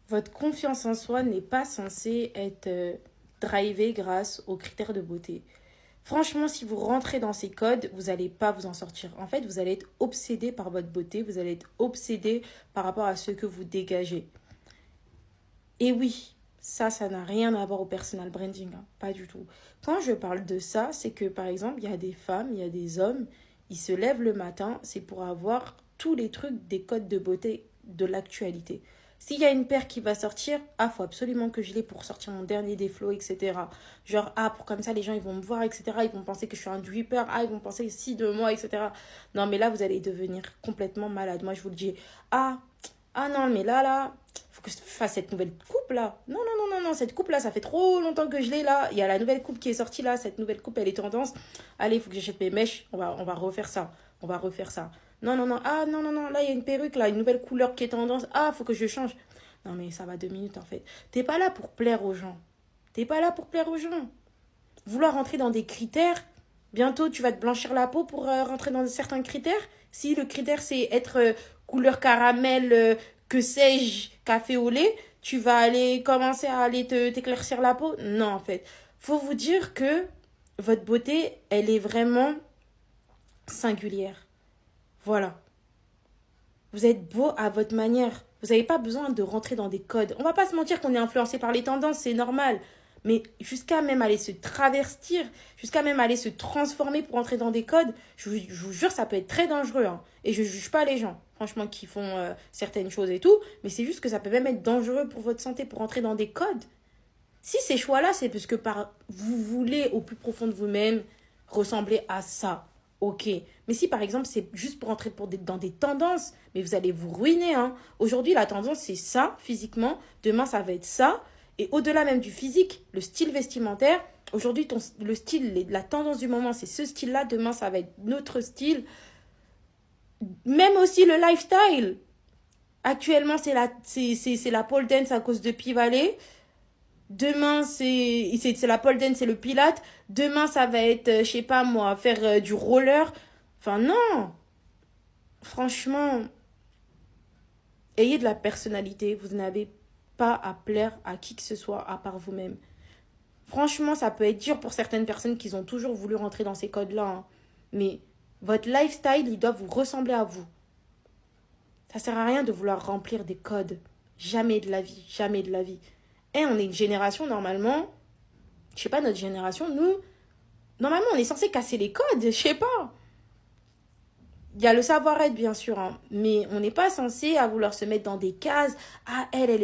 Votre confiance en soi n'est pas censée être drivée grâce aux critères de beauté. Franchement, si vous rentrez dans ces codes, vous n'allez pas vous en sortir. En fait, vous allez être obsédé par votre beauté, vous allez être obsédé par rapport à ce que vous dégagez. Et oui, ça n'a rien à voir au personal branding, hein, pas du tout. Quand je parle de ça, c'est que par exemple, il y a des femmes, il y a des hommes, ils se lèvent le matin, c'est pour avoir tous les trucs des codes de beauté de l'actualité. S'il y a une paire qui va sortir, ah, faut absolument que je l'ai pour sortir mon dernier des flots, etc. Genre, ah, pour comme ça, les gens, ils vont me voir, etc. Ils vont penser que je suis un dripper, ah, ils vont penser si de moi, etc. Non, mais là, vous allez devenir complètement malade. Moi, je vous le dis, ah, ah non, mais là, faut que je fasse cette nouvelle coupe là. Non, non, non, non, non, cette coupe là, ça fait trop longtemps que je l'ai là. Il y a la nouvelle coupe qui est sortie là. Cette nouvelle coupe, elle est tendance. Allez, il faut que j'achète mes mèches. On va refaire ça. On va refaire ça. Non, non, non. Ah, non, non, non. Là, il y a une perruque là, une nouvelle couleur qui est tendance. Ah, faut que je change. Non, mais ça va 2 minutes en fait. T'es pas là pour plaire aux gens. T'es pas là pour plaire aux gens. Vouloir rentrer dans des critères. Bientôt, tu vas te blanchir la peau pour rentrer dans certains critères. Si le critère, c'est être couleur caramel, que sais-je, café au lait, tu vas aller commencer à aller t'éclaircir la peau. Non, en fait. Faut vous dire que votre beauté, elle est vraiment singulière. Voilà. Vous êtes beau à votre manière. Vous n'avez pas besoin de rentrer dans des codes. On va pas se mentir qu'on est influencé par les tendances, c'est normal. Mais jusqu'à même aller se travestir, jusqu'à même aller se transformer pour entrer dans des codes, je vous jure, ça peut être très dangereux, hein. Et je juge pas les gens, franchement, qui font certaines choses et tout. Mais c'est juste que ça peut même être dangereux pour votre santé, pour entrer dans des codes. Si ces choix-là, c'est parce que vous voulez au plus profond de vous-même ressembler à ça, ok. Mais si par exemple c'est juste pour entrer dans des tendances, mais vous allez vous ruiner, hein. Aujourd'hui, la tendance c'est ça, physiquement. Demain, ça va être ça. Et au-delà même du physique, le style vestimentaire. Aujourd'hui, le style, la tendance du moment, c'est ce style-là. Demain, ça va être notre style. Même aussi le lifestyle. Actuellement, c'est la pole dance à cause de P-Valley. Demain, c'est la pole dance, c'est le pilate. Demain, ça va être, je sais pas moi, faire du roller. Enfin, non. Franchement, ayez de la personnalité. Vous n'avez pas à plaire à qui que ce soit à part vous-même. Franchement, ça peut être dur pour certaines personnes qui ont toujours voulu rentrer dans ces codes-là, hein. Mais votre lifestyle, il doit vous ressembler à vous. Ça sert à rien de vouloir remplir des codes. Jamais de la vie, jamais de la vie. Et on est une génération, normalement, je sais pas, notre génération, nous, normalement, on est censé casser les codes, je sais pas. Il y a le savoir-être, bien sûr, hein, mais on n'est pas censé à vouloir se mettre dans des cases. Ah, elle est